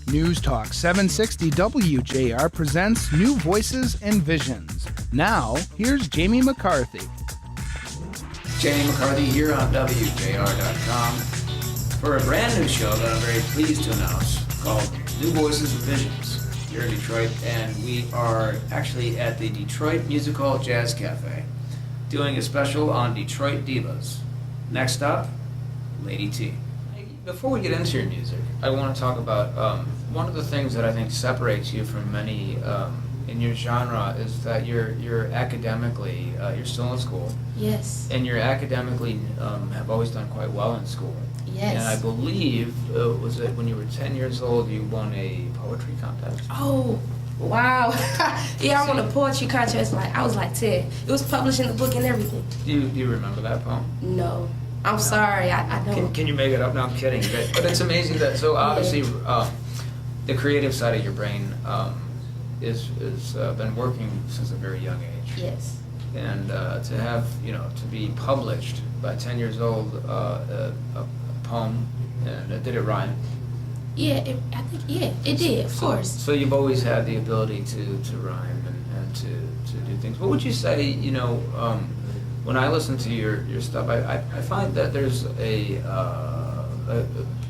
News Talk 760 WJR presents New Voices and Visions. Now, here's Jamie McCarthy. Jamie McCarthy here on WJR.com for a brand new show that I'm very pleased to announce called New Voices and Visions here in Detroit. And we are actually at the Detroit Music Hall Jazz Cafe doing a special on Detroit Divas. Next up, Lady T. Before we get into your music, I want to talk about one of the things that I think separates you from many in your genre is that you're academically, you're still in school. Yes. And you're academically have always done quite well in school. Yes. And I believe, was it when you were 10 years old, you won a poetry contest? Oh, wow. Yeah, I won a poetry contest. I was like 10. It was published in the book and everything. Do you remember that poem? No. I'm sorry. I don't. Can you make it up? No, I'm kidding. But it's amazing that, so obviously, the creative side of your brain is been working since a very young age. Yes. And to have, to be published by 10 years old, a poem, and did it rhyme? Yeah, I think, it did, of course. So you've always had the ability to rhyme and to do things. What would you say, when I listen to your stuff, I find that there's a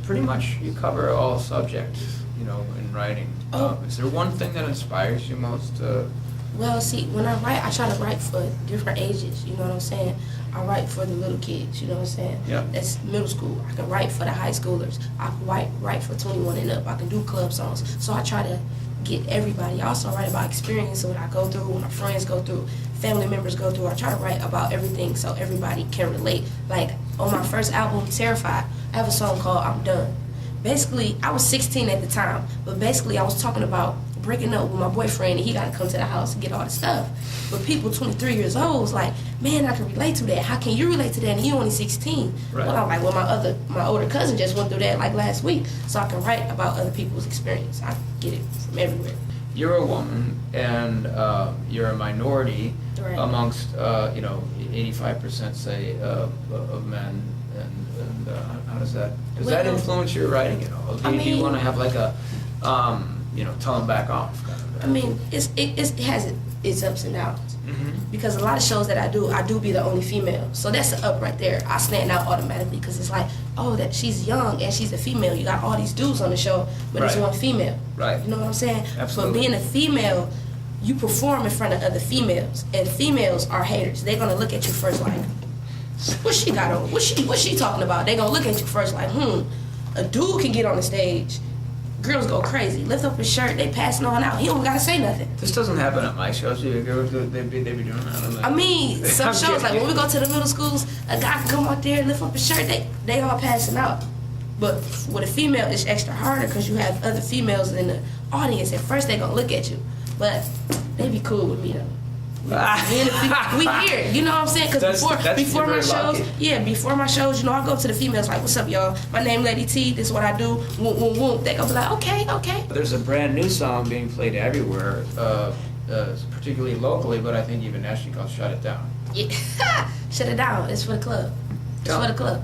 pretty much you cover all subjects, in writing. Oh. Is there one thing that inspires you most? Well, see, when I write, I try to write for different ages, you know what I'm saying? I write for the little kids, you know what I'm saying? Yeah. That's middle school. I can write for the high schoolers. I can write for 21 and up. I can do club songs. So I try to get everybody. I also write about experience, what I go through, what my friends go through, family members go through. I try to write about everything so everybody can relate. Like, on my first album, Terrified, I have a song called I'm Done. Basically, I was 16 at the time, but basically I was talking about breaking up with my boyfriend and he got to come to the house and get all the stuff. But people 23 years old was like, man, I can relate to that. How can you relate to that and you only 16? Right. Well, I'm like, well, my older cousin just went through that like last week, so I can write about other people's experience. I get it from everywhere. You're a woman, and you're a minority Right. amongst, 85% say of men. And how does that influence your writing at all? Do you want to have like a, tell them back off? Kind of I mean, it has its ups and downs. Mm-hmm. Because a lot of shows that I do be the only female. So that's an up right there. I stand out automatically because it's like, oh, that she's young and she's a female. You got all these dudes on the show, but there's Right. one female. Right. You know what I'm saying? Absolutely. But being a female, you perform in front of other females, and females are haters. They're gonna look at you first like, what she got on? What's she talking about? They're gonna look at you first like, a dude can get on the stage. Girls go crazy. Lift up his shirt, they passing on out. He don't gotta say nothing. This doesn't happen at my shows. They be doing that. I mean, some shows, like when we go to the middle schools, a guy can come out there and lift up his shirt, they all passing out. But with a female, it's extra harder because you have other females in the audience. At first, they gonna look at you, but they be cool with me though. We hear, you know what I'm saying? Because before my shows, before my shows, I go to the females like, what's up, y'all? My name Lady T. This is what I do. Whoop, whoop, whoop. They gonna be like, okay. There's a brand new song being played everywhere, particularly locally, but I think even nationally, called "Shut It Down." Yeah. Shut It Down. It's for the club. For the club.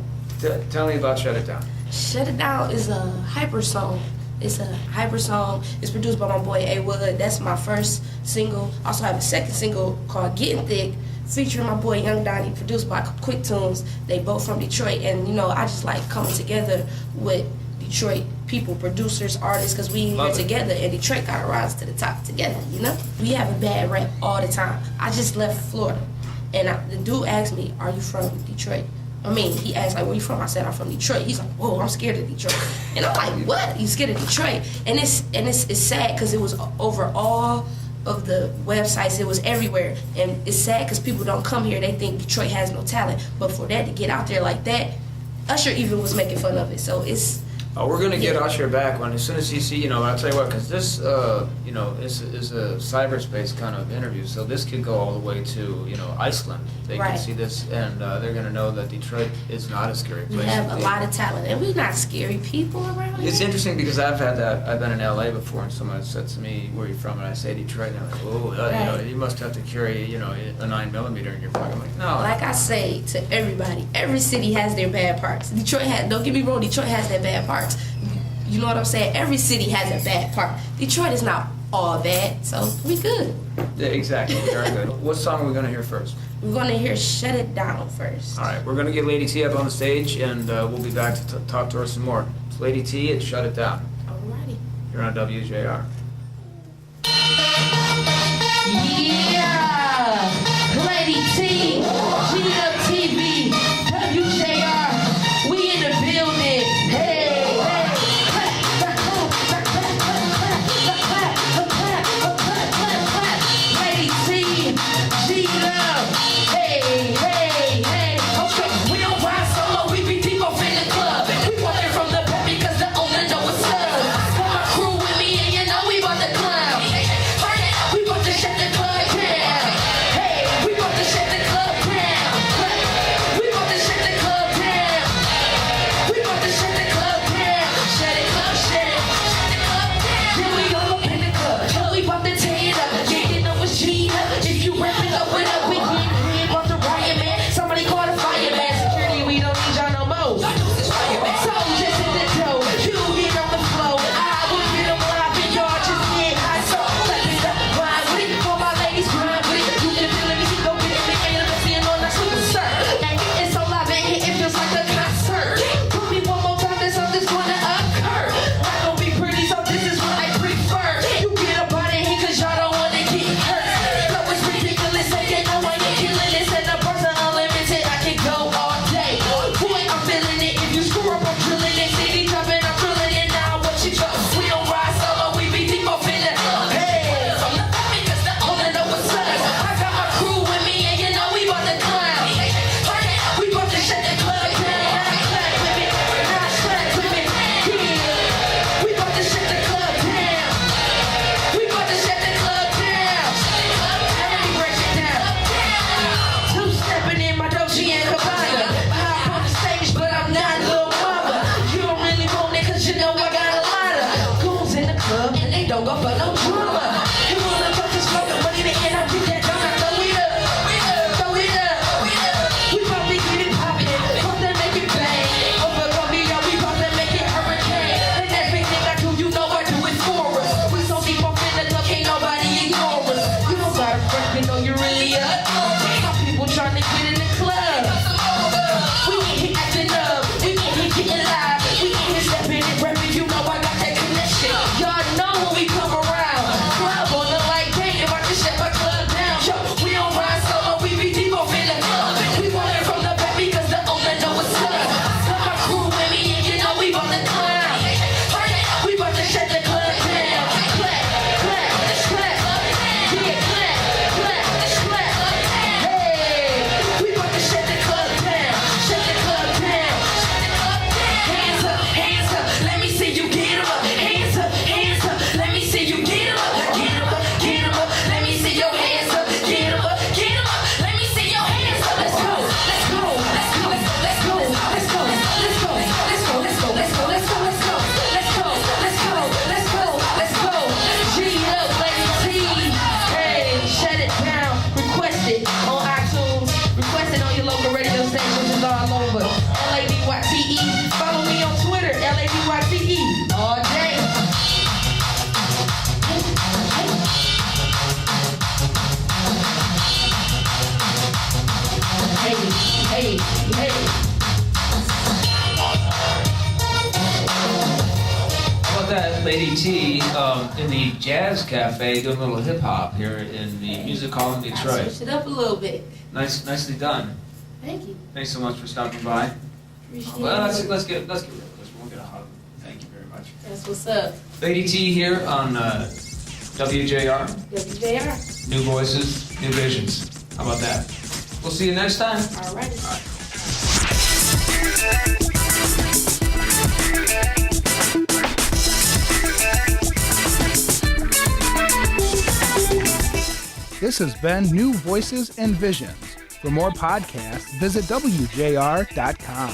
Tell me about "Shut It Down." Shut It Down is a hyper song. It's a hyper song. It's produced by my boy A Wood. That's my first single. I also have a second single called Getting Thick, featuring my boy Young Donnie, produced by Quick Tunes. They both from Detroit, and I just like coming together with Detroit people, producers, artists, because we here together, and Detroit gotta rise to the top together. We have a bad rap all the time. I just left Florida, and the dude asked me, "Are you from Detroit?" He asked, like, where you from? I said, I'm from Detroit. He's like, whoa, I'm scared of Detroit. And I'm like, what? You scared of Detroit? And it's sad because it was over all of the websites. It was everywhere. And it's sad because people don't come here. They think Detroit has no talent. But for that to get out there like that, Usher even was making fun of it. So it's... Oh, we're gonna get Usher back as soon as he see. I'll tell you what, because this, is a cyberspace kind of interview. So this could go all the way to, Iceland. They can see this, and they're gonna know that Detroit is not a scary place. We have a lot of talent, and we're not scary people around It's interesting because I've had that. I've been in LA before, and someone said to me, "Where are you from?" And I say Detroit. And they're like, "Oh, you know, you must have to carry, a 9mm in your pocket." I'm like, no. Like I say to everybody, every city has their bad parts. Don't get me wrong, Detroit has their bad parts. You know what I'm saying? Every city has a bad part. Detroit is not all bad, so we good. Yeah, exactly. Very good. What song are we gonna hear first? We're gonna hear "Shut It Down" first. All right, we're gonna get Lady T up on the stage, and we'll be back to talk to her some more. It's Lady T and "Shut It Down." Alrighty. You're on WJR. Yeah, Lady T, GWTV, WJR, we in the building. Hey, clap, clap, clap, Lady T, G-Love, hey. Okay, we don't ride solo, we be deep off in the club. We walking from the back because the owner know what's up. Got my crew with me and you know we about to clown. We about to shut the club down. Hey, we about to shut the club down. We about to shut the club down. We about to shut the club down. Shut it club, shut it. Then we all up in the club. Hell, we about to tear it up. Yeah, you know it's Gina. If you rap it up with up, we get here about the riot, man. Somebody call the fireman. Security, we don't need y'all no more. So just hit the door. You get on the floor. I will get them live and y'all just get high. So clap it up, grind with it. For my ladies, grind with it. You can feel it, you go get it. They ain't never seen no nice super sir. And it's so live in here, it feels like a concert. Put me one more time, then something's gonna occur. Not gonna be pretty, so this is what I prefer. You get up out of here, cause y'all don't wanna get hurt. So it's ridiculous, and you know I ain't killing this. And the person unlimited, I can go all day. Boy, I'm feeling it. If you screw up, I'm drilling it. City jumping, I'm drilling it now. What you go? We don't ride solo, we be deep off in the hey. From the back because the owner know what's up. I got my crew with me, and you know we about to clown. We about to shut the club down. Clap with me, now clap with me. Yeah. We about to shut the club down. We about to shut the club down. Let me break it down. Two-stepping in my Dolce and Gabbana. Hop on the stage, but I'm not Lil Mama. You don't really want it, cause you know I got a lot of goons in the club, and they don't go for no drama. You wanna fuck this fuck up, but in the end I get that done. I throw it up, throw it up. We bout to get it poppin', bout to make it bang. Over Columbia, we bout to make it hurricane. And everything I do, you know I do it for us. We so deep off in the club, can't nobody ignore us. You don't gotta front, you know you really up. Some people trying to get in the club. We ain't here acting up, we ain't here getting live. We ain't here stepping and rapping, you know I got that connection. Y'all know when we come around. Club on the light, dang, if I can shut my club down. Yo, we don't ride solo, we be deep off in the club. We want it from the back because the owner know what's up. Got my crew with me and you know we about to clown. We about to shut the club down. Clap, clap, clap. Yeah, clap, clap, clap. Hey, we about to shut the club down. Shut the club down. Hands up, let me see you get 'em up. Hands up, let me see you get 'em up. Get 'em up, get 'em up. Let me see your hands up. Get 'em up, get 'em up. Let me see your hands up. Let's go, let's go, let's go, let's go, let's go, let's go, let's go, let's go, let's go, let's go, let's go, let's go, let's go, let's go, let's go. G-Up, Lady T. Hey, shut it down. Request it on iTunes. Request it on your local radio stations all over. LADYTE. Follow me on Twitter, LADYTE. All day. Hey, hey, hey. How about that, Lady T, in the Jazz Cafe, doing a little hip hop here in the Music Hall in Detroit. Switch it up a little bit. Nicely done. Thank you. Thanks so much for stopping by. Appreciate Well, it. let's get real close. We'll get a hug. Thank you very much. That's what's up. Lady T here on WJR. WJR. New voices, new visions. How about that? We'll see you next time. All right. This has been New Voices and Visions. For more podcasts, visit WJR.com.